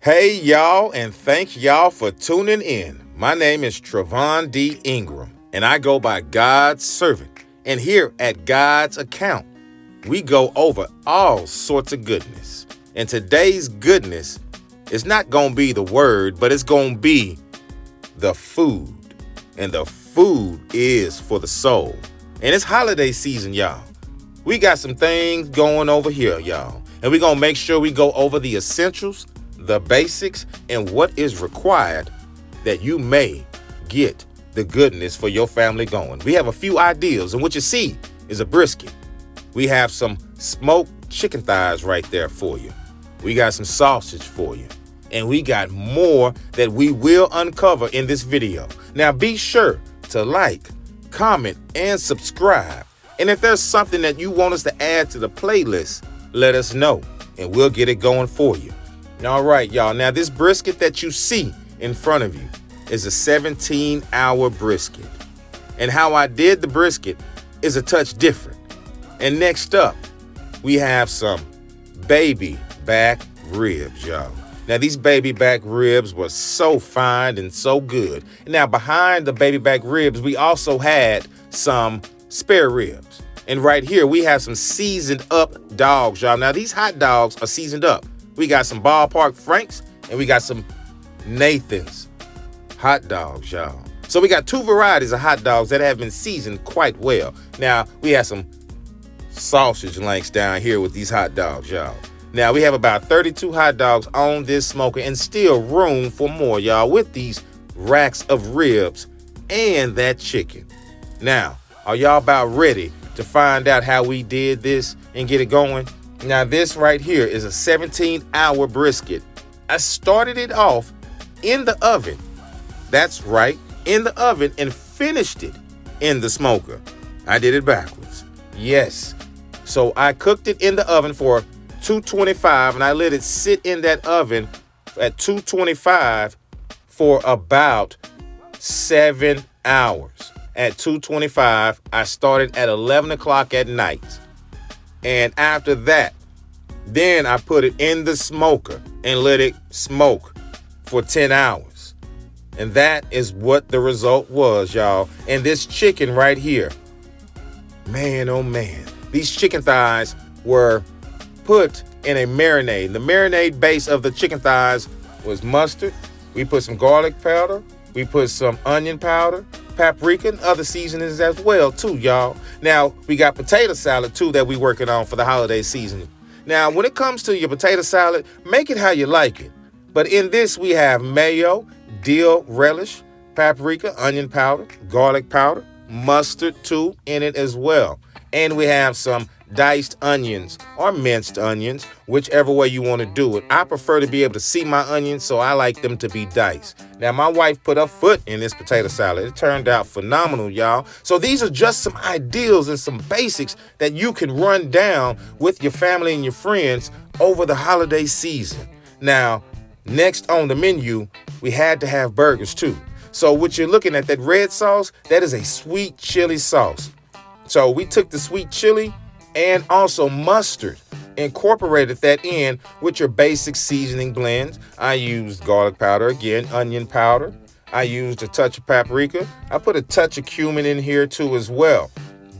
Hey, y'all, and thank y'all for tuning in. My name is Travon D. Ingram, and I go by God's Servant. And here at God's Account, we go over all sorts of goodness. And today's goodness is not going to be the word, but it's going to be the food. And the food is for the soul. And it's holiday season, y'all. We got some things going over here, y'all. And we're going to make sure we go over the essentials, the basics, and what is required that you may get the goodness for your family going. We have a few ideas, and what you see is a brisket. We have some smoked chicken thighs right there for you. We got some sausage for you. And we got more that we will uncover in this video. Now be sure to like, comment, and subscribe. And if there's something that you want us to add to the playlist, let us know, and we'll get it going for you. All right, y'all. Now, this brisket that you see in front of you is a 17-hour brisket. And how I did the brisket is a touch different. And next up, we have some baby back ribs, y'all. Now, these baby back ribs were so fine and so good. Now, behind the baby back ribs, we also had some spare ribs. And right here, we have some seasoned up dogs, y'all. Now, these hot dogs are seasoned up. We got some Ballpark Franks and we got some Nathan's hot dogs, y'all. So we got two varieties of hot dogs that have been seasoned quite well. Now, we have some sausage links down here with these hot dogs, y'all. Now, we have about 32 hot dogs on this smoker and still room for more, y'all, with these racks of ribs and that chicken. Now, are y'all about ready to find out how we did this and get it going? Now, this right here is a 17-hour brisket. I started it off in the oven. That's right, in the oven, and finished it in the smoker. I did it backwards. Yes. So I cooked it in the oven for 225, and I let it sit in that oven at 225 for about 7 hours. At 225, I started at 11 o'clock at night. And after that, then I put it in the smoker and let it smoke for 10 hours. And that is what the result was, y'all. And this chicken right here, man, oh man, these chicken thighs were put in a marinade. The marinade base of the chicken thighs was mustard. We put some garlic powder. We put some onion powder, paprika, and other seasonings as well, too, y'all. Now, we got potato salad, too, that we working on for the holiday season. Now, when it comes to your potato salad, make it how you like it. But in this, we have mayo, dill relish, paprika, onion powder, garlic powder, mustard, too, in it as well. And we have some diced onions or minced onions, whichever way you want to do it. I prefer to be able to see my onions, so I like them to be diced. Now, my wife put her foot in this potato salad. It turned out phenomenal, y'all. So these are just some ideals and some basics that you can run down with your family and your friends over the holiday season. Now, next on the menu, we had to have burgers too. So what you're looking at, that red sauce, that is a sweet chili sauce. So we took the sweet chili and also mustard, incorporated that in with your basic seasoning blends. I used garlic powder, again, onion powder. I used a touch of paprika. I put a touch of cumin in here too as well.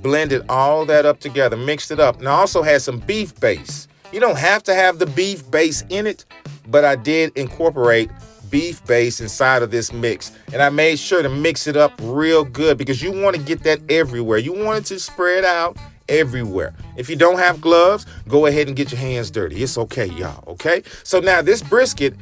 Blended all that up together, mixed it up. And I also had some beef base. You don't have to have the beef base in it, but I did incorporate beef base inside of this mix. And I made sure to mix it up real good because you want to get that everywhere. You want it to spread out everywhere. If you don't have gloves, go ahead and get your hands dirty. It's okay, y'all, okay? So now this brisket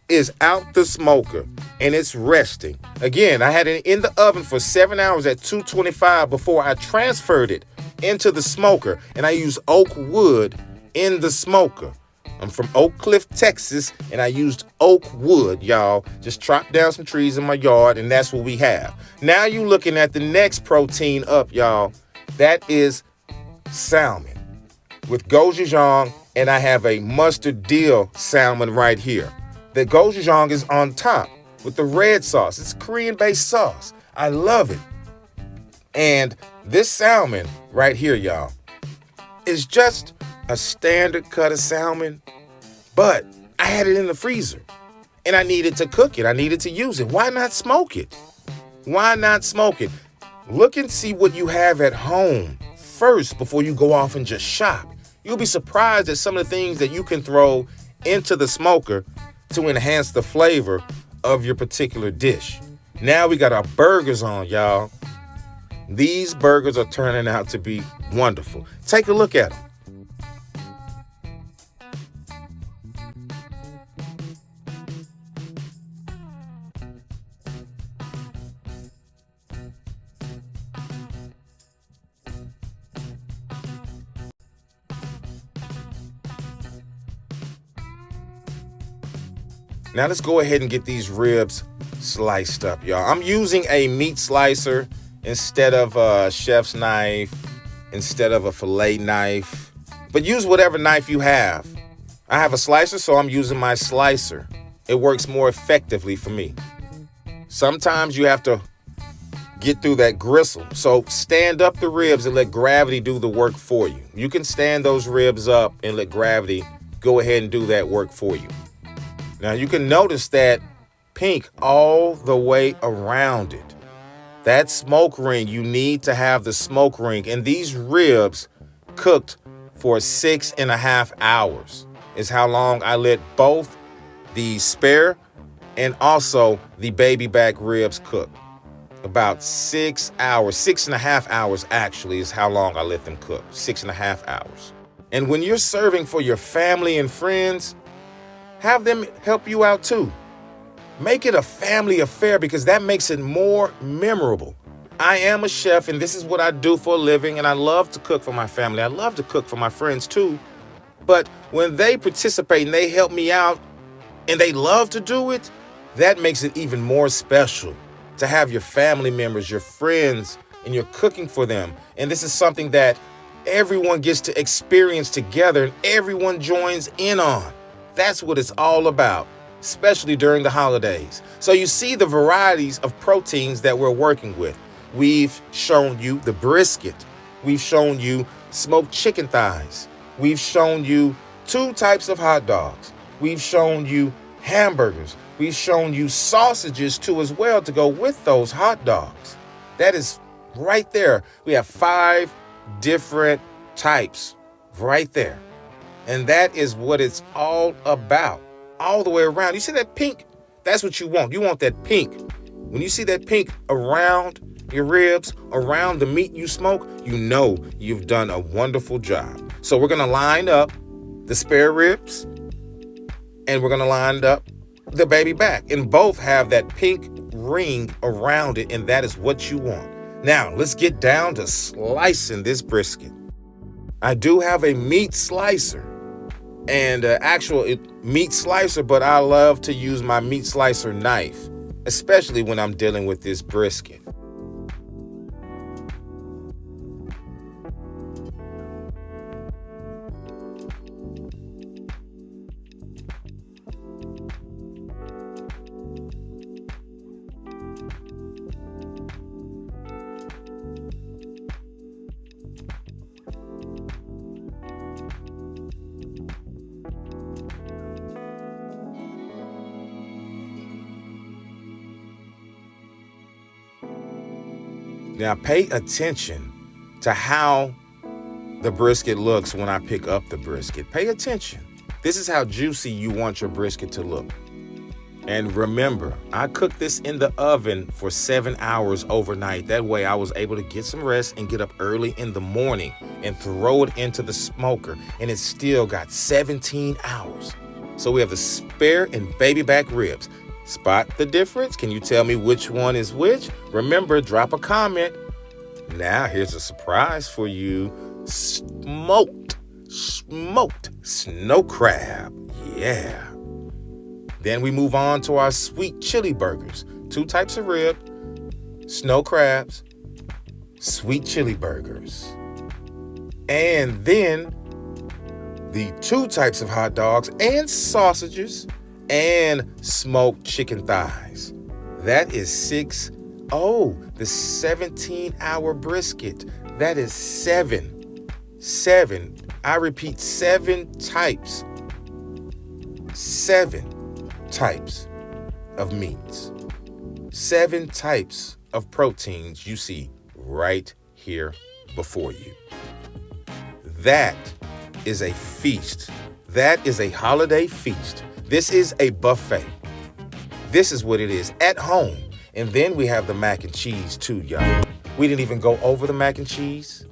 is out the smoker and it's resting. Again, I had it in the oven for 7 hours at 225 before I transferred it into the smoker, and I used oak wood in the smoker. I'm from Oak Cliff, Texas, and I used oak wood, y'all. Just chopped down some trees in my yard, and that's what we have. Now you're looking at the next protein up, y'all. That is salmon with gochujang, and I have a mustard dill salmon right here. The gochujang is on top with the red sauce. It's Korean-based sauce. I love it. And this salmon right here, y'all, is just a standard cut of salmon, but I had it in the freezer and I needed to cook it. I needed to use it. Why not smoke it? Why not smoke it? Look and see what you have at home first before you go off and just shop. You'll be surprised at some of the things that you can throw into the smoker to enhance the flavor of your particular dish. Now we got our burgers on, y'all. These burgers are turning out to be wonderful. Take a look at them. Now let's go ahead and get these ribs sliced up, y'all. I'm using a meat slicer instead of a chef's knife, instead of a fillet knife. But use whatever knife you have. I have a slicer, so I'm using my slicer. It works more effectively for me. Sometimes you have to get through that gristle. So stand up the ribs and let gravity do the work for you. You can stand those ribs up and let gravity go ahead and do that work for you. Now you can notice that pink all the way around it. That smoke ring, you need to have the smoke ring. And these ribs cooked for 6.5 hours is how long I let both the spare and also the baby back ribs cook. About 6 hours, 6.5 hours actually is how long I let them cook, 6.5 hours. And when you're serving for your family and friends, have them help you out too. Make it a family affair because that makes it more memorable. I am a chef and this is what I do for a living, and I love to cook for my family. I love to cook for my friends too. But when they participate and they help me out and they love to do it, that makes it even more special to have your family members, your friends, and you're cooking for them. And this is something that everyone gets to experience together and everyone joins in on. That's what it's all about, especially during the holidays. So you see the varieties of proteins that we're working with. We've shown you the brisket. We've shown you smoked chicken thighs. We've shown you 2 types of hot dogs. We've shown you hamburgers. We've shown you sausages too as well to go with those hot dogs. That is right there. We have 5 different types right there. And that is what it's all about, all the way around. You see that pink? That's what you want. You want that pink. When you see that pink around your ribs, around the meat you smoke, you know you've done a wonderful job. So we're going to line up the spare ribs and we're going to line up the baby back. And both have that pink ring around it, and that is what you want. Now, let's get down to slicing this brisket. I do have a meat slicer and actual meat slicer, but I love to use my meat slicer knife, especially when I'm dealing with this brisket. Now pay attention to how the brisket looks when I pick up the brisket. Pay attention. This is how juicy you want your brisket to look. And remember, I cooked this in the oven for 7 hours overnight. That way I was able to get some rest and get up early in the morning and throw it into the smoker. And it still got 17 hours. So we have the spare and baby back ribs. Spot the difference? Can you tell me which one is which? Remember, drop a comment. Now, here's a surprise for you. Smoked snow crab. Yeah. Then we move on to our sweet chili burgers. 2 types of rib, snow crabs, sweet chili burgers. And then the 2 types of hot dogs and sausages and smoked chicken thighs. That is 6. Oh, the 17-hour brisket. That is 7. I repeat, 7 types. 7 types of meats, 7 types of proteins you see right here before you. That is a feast. That is a holiday feast. This is a buffet. This is what it is at home. And then we have the mac and cheese too, y'all. We didn't even go over the mac and cheese.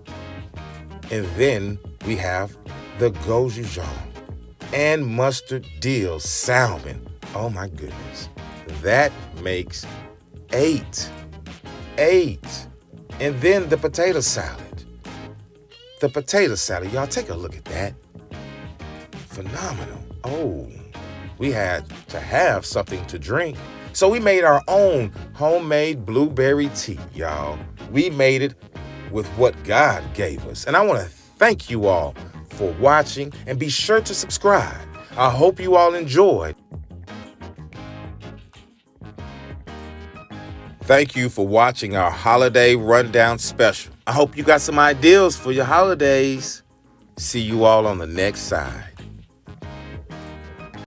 And then we have the gochujang and mustard dill salmon. Oh my goodness. That makes 8. 8. And then the potato salad. The potato salad, y'all take a look at that. Phenomenal. Oh, we had to have something to drink. So we made our own homemade blueberry tea, y'all. We made it with what God gave us. And I want to thank you all for watching, and be sure to subscribe. I hope you all enjoyed. Thank you for watching our holiday rundown special. I hope you got some ideas for your holidays. See you all on the next side.